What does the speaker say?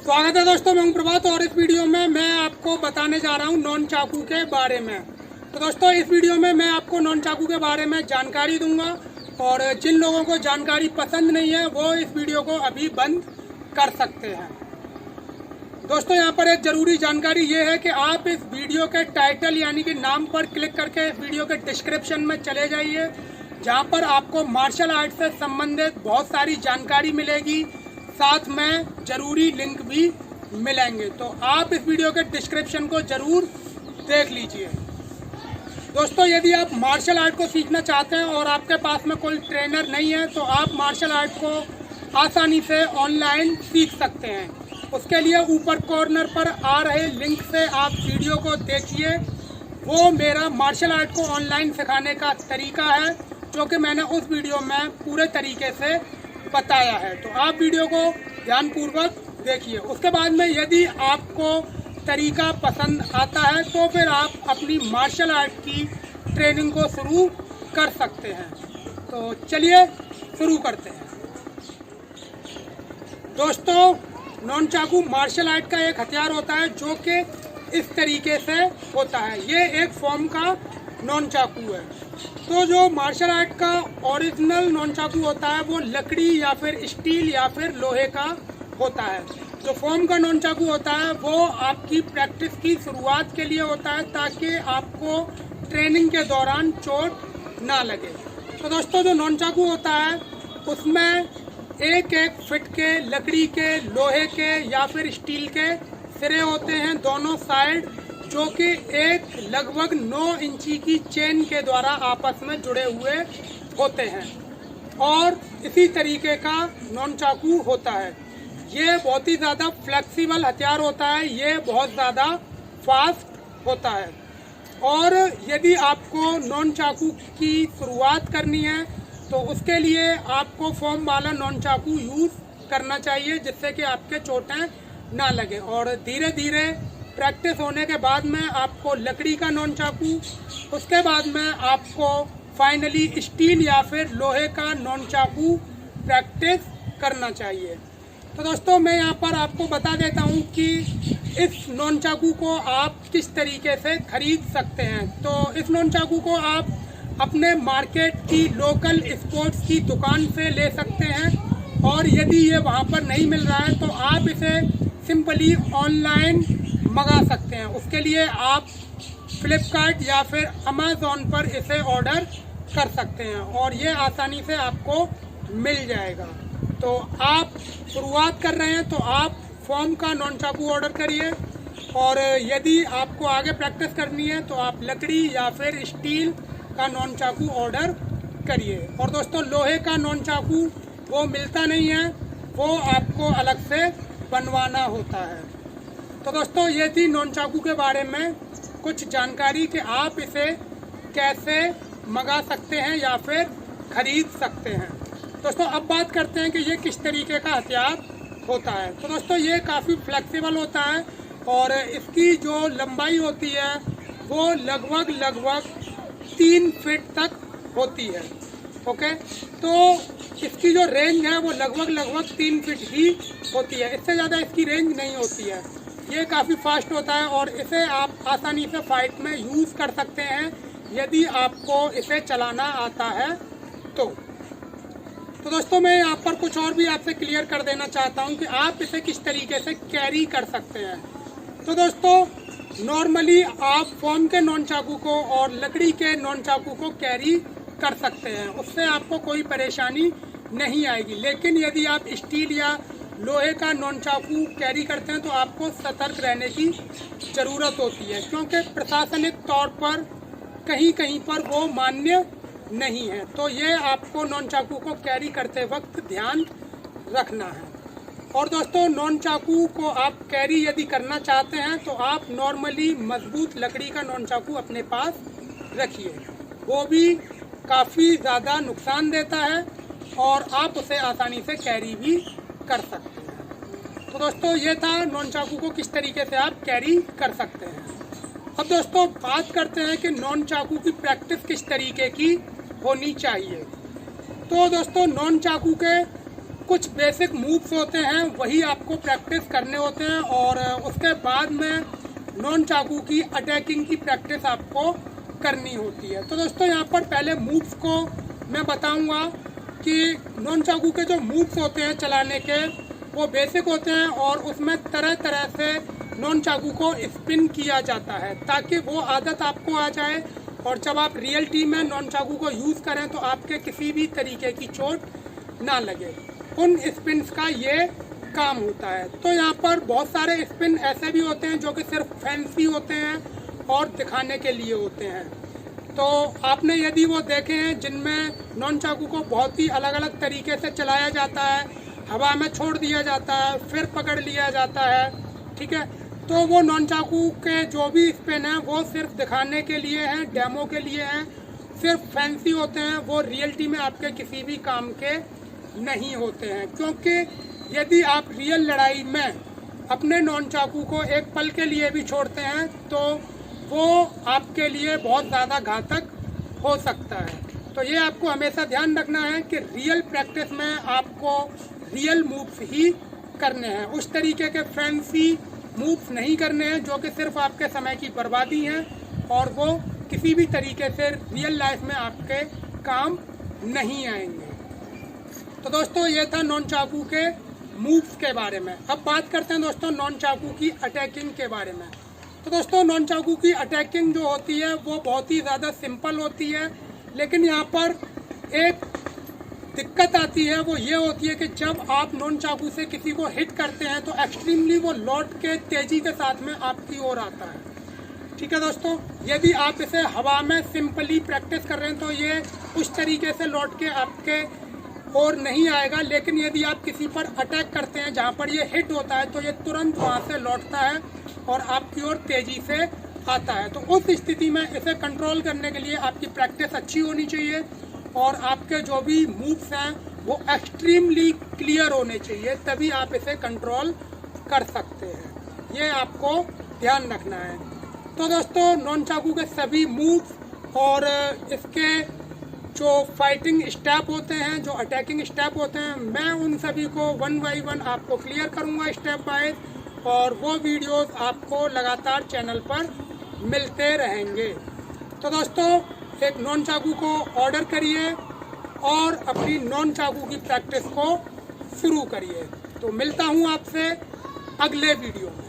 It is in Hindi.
स्वागत है दोस्तों, मैं हूं प्रभात और इस वीडियो में मैं आपको बताने जा रहा हूं नॉन चाकू के बारे में। तो दोस्तों इस वीडियो में मैं आपको नॉन चाकू के बारे में जानकारी दूंगा और जिन लोगों को जानकारी पसंद नहीं है वो इस वीडियो को अभी बंद कर सकते हैं। दोस्तों यहाँ पर एक ज़रूरी जानकारी ये है कि आप इस वीडियो के टाइटल यानी कि नाम पर क्लिक करके इस वीडियो के डिस्क्रिप्शन में चले जाइए, जहाँ पर आपको मार्शल आर्ट से संबंधित बहुत सारी जानकारी मिलेगी, साथ में ज़रूरी लिंक भी मिलेंगे। तो आप इस वीडियो के डिस्क्रिप्शन को ज़रूर देख लीजिए। दोस्तों यदि आप मार्शल आर्ट को सीखना चाहते हैं और आपके पास में कोई ट्रेनर नहीं है तो आप मार्शल आर्ट को आसानी से ऑनलाइन सीख सकते हैं। उसके लिए ऊपर कॉर्नर पर आ रहे लिंक से आप वीडियो को देखिए, वो मेरा मार्शल आर्ट को ऑनलाइन सिखाने का तरीका है जो कि मैंने उस वीडियो में पूरे तरीके से बताया है। तो आप वीडियो को ध्यानपूर्वक देखिए। उसके बाद में यदि आपको तरीका पसंद आता है तो फिर आप अपनी मार्शल आर्ट की ट्रेनिंग को शुरू कर सकते हैं। तो चलिए शुरू करते हैं। दोस्तों नॉन चाकू मार्शल आर्ट का एक हथियार होता है जो कि इस तरीके से होता है। ये एक फॉर्म का नॉन चाकू है। तो जो मार्शल आर्ट का ओरिजिनल नॉन चाकू होता है वो लकड़ी या फिर स्टील या फिर लोहे का होता है। जो फॉर्म का नॉन चाकू होता है वो आपकी प्रैक्टिस की शुरुआत के लिए होता है ताकि आपको ट्रेनिंग के दौरान चोट ना लगे। तो दोस्तों जो नॉन चाकू होता है उसमें एक एक फिट के लकड़ी के, लोहे के या फिर स्टील के सिरे होते हैं दोनों साइड, जो कि एक लगभग 9 इंची की चेन के द्वारा आपस में जुड़े हुए होते हैं और इसी तरीके का नॉन चाकू होता है। ये बहुत ही ज़्यादा फ्लेक्सिबल हथियार होता है, ये बहुत ज़्यादा फास्ट होता है। और यदि आपको नॉन चाकू की शुरुआत करनी है तो उसके लिए आपको फोम वाला नॉन चाकू यूज़ करना चाहिए जिससे कि आपके चोटें ना लगे। और धीरे धीरे प्रैक्टिस होने के बाद में आपको लकड़ी का नॉन चाकू, उसके बाद में आपको फाइनली स्टील या फिर लोहे का नॉन चाकू प्रैक्टिस करना चाहिए। तो दोस्तों मैं यहाँ पर आपको बता देता हूँ कि इस नॉन चाकू को आप किस तरीके से खरीद सकते हैं। तो इस नॉन चाकू को आप अपने मार्केट की लोकल स्पोर्ट्स की दुकान से ले सकते हैं और यदि ये वहाँ पर नहीं मिल रहा है तो आप इसे सिंपली ऑनलाइन मंगा सकते हैं। उसके लिए आप फ्लिपकार्ट या फिर अमेज़ॉन पर इसे ऑर्डर कर सकते हैं और ये आसानी से आपको मिल जाएगा। तो आप शुरुआत कर रहे हैं तो आप फॉर्म का नॉन चाकू ऑर्डर करिए और यदि आपको आगे प्रैक्टिस करनी है तो आप लकड़ी या फिर स्टील का नॉन चाकू ऑर्डर करिए। और दोस्तों लोहे का नॉन चाकू वो मिलता नहीं है, वो आपको अलग से बनवाना होता है। तो दोस्तों ये थी नॉन चाकू के बारे में कुछ जानकारी कि आप इसे कैसे मंगा सकते हैं या फिर खरीद सकते हैं। दोस्तों अब बात करते हैं कि ये किस तरीके का हथियार होता है। तो दोस्तों ये काफ़ी फ्लेक्सिबल होता है और इसकी जो लंबाई होती है वो लगभग 3 फीट तक होती है। ओके, तो इसकी जो रेंज है वो लगभग 3 फीट ही होती है, इससे ज़्यादा इसकी रेंज नहीं होती है। ये काफ़ी फास्ट होता है और इसे आप आसानी से फाइट में यूज़ कर सकते हैं यदि आपको इसे चलाना आता है तो दोस्तों मैं यहाँ पर कुछ और भी आपसे क्लियर कर देना चाहता हूँ कि आप इसे किस तरीके से कैरी कर सकते हैं। तो दोस्तों नॉर्मली आप फोम के नॉन चाकू को और लकड़ी के नॉन चाकू को कैरी कर सकते हैं, उससे आपको कोई परेशानी नहीं आएगी। लेकिन यदि आप स्टील या लोहे का नॉन चाकू कैरी करते हैं तो आपको सतर्क रहने की ज़रूरत होती है क्योंकि प्रशासनिक तौर पर कहीं कहीं पर वो मान्य नहीं है। तो ये आपको नॉन चाकू को कैरी करते वक्त ध्यान रखना है। और दोस्तों नॉन चाकू को आप कैरी यदि करना चाहते हैं तो आप नॉर्मली मजबूत लकड़ी का नॉन चाकू अपने पास रखिए, वो भी काफ़ी ज़्यादा नुकसान देता है और आप उसे आसानी से कैरी भी कर सकते हैं। तो दोस्तों ये था नॉन चाकू को किस तरीके से आप कैरी कर सकते हैं। अब दोस्तों बात करते हैं कि नॉन चाकू की प्रैक्टिस किस तरीके की होनी चाहिए। तो दोस्तों नॉन चाकू के कुछ बेसिक मूव्स होते हैं वही आपको प्रैक्टिस करने होते हैं और उसके बाद में नॉन चाकू की अटैकिंग की प्रैक्टिस आपको करनी होती है। तो दोस्तों यहाँ पर पहले मूव्स को मैं बताऊंगा कि नॉन चाकू के जो मूव्स होते हैं चलाने के वो बेसिक होते हैं और उसमें तरह तरह से नॉन चाकू को स्पिन किया जाता है ताकि वो आदत आपको आ जाए और जब आप रियलिटी में नॉन चाकू को यूज़ करें तो आपके किसी भी तरीके की चोट ना लगे। उन स्पिन्स का ये काम होता है। तो यहाँ पर बहुत सारे स्पिन ऐसे भी होते हैं जो कि सिर्फ फैंसी होते हैं और दिखाने के लिए होते हैं। तो आपने यदि वो देखे हैं जिनमें नॉन चाकू को बहुत ही अलग अलग तरीके से चलाया जाता है, हवा में छोड़ दिया जाता है, फिर पकड़ लिया जाता है, ठीक है, तो वो नॉन चाकू के जो भी स्पिन हैं वो सिर्फ दिखाने के लिए हैं, डेमो के लिए हैं, सिर्फ फैंसी होते हैं, वो रियलिटी में आपके किसी भी काम के नहीं होते हैं। क्योंकि यदि आप रियल लड़ाई में अपने नॉन चाकू को एक पल के लिए भी छोड़ते हैं तो वो आपके लिए बहुत ज़्यादा घातक हो सकता है। तो ये आपको हमेशा ध्यान रखना है कि रियल प्रैक्टिस में आपको रियल मूव्स ही करने हैं, उस तरीके के फैंसी मूव्स नहीं करने हैं जो कि सिर्फ आपके समय की बर्बादी हैं और वो किसी भी तरीके से रियल लाइफ में आपके काम नहीं आएंगे। तो दोस्तों ये था नॉन चाकू के मूव्स के बारे में। अब बात करते हैं दोस्तों नॉन चाकू की अटैकिंग के बारे में। तो दोस्तों नॉन चाकू की अटैकिंग जो होती है वो बहुत ही ज़्यादा सिंपल होती है, लेकिन यहाँ पर एक दिक्कत आती है, वो ये होती है कि जब आप नॉन चाकू से किसी को हिट करते हैं तो एक्सट्रीमली वो लौट के तेज़ी के साथ में आपकी ओर आता है। ठीक है दोस्तों, यदि आप इसे हवा में सिंपली प्रैक्टिस कर रहे हैं तो ये उस तरीके से लौट के आपके और नहीं आएगा, लेकिन यदि आप किसी पर अटैक करते हैं जहाँ पर ये हिट होता है तो ये तुरंत वहाँ से लौटता है और आपकी ओर तेज़ी से आता है। तो उस स्थिति में इसे कंट्रोल करने के लिए आपकी प्रैक्टिस अच्छी होनी चाहिए और आपके जो भी मूव्स हैं वो एक्सट्रीमली क्लियर होने चाहिए, तभी आप इसे कंट्रोल कर सकते हैं। ये आपको ध्यान रखना है। तो दोस्तों नॉन चाकू के सभी मूव्स और इसके जो फाइटिंग स्टेप होते हैं, जो अटैकिंग स्टेप होते हैं, मैं उन सभी को 1 बाय 1 आपको क्लियर करूंगा स्टेप बाय, और वो वीडियोस आपको लगातार चैनल पर मिलते रहेंगे। तो दोस्तों एक नॉन चाकू को ऑर्डर करिए और अपनी नॉन चाकू की प्रैक्टिस को शुरू करिए। तो मिलता हूँ आपसे अगले वीडियो में।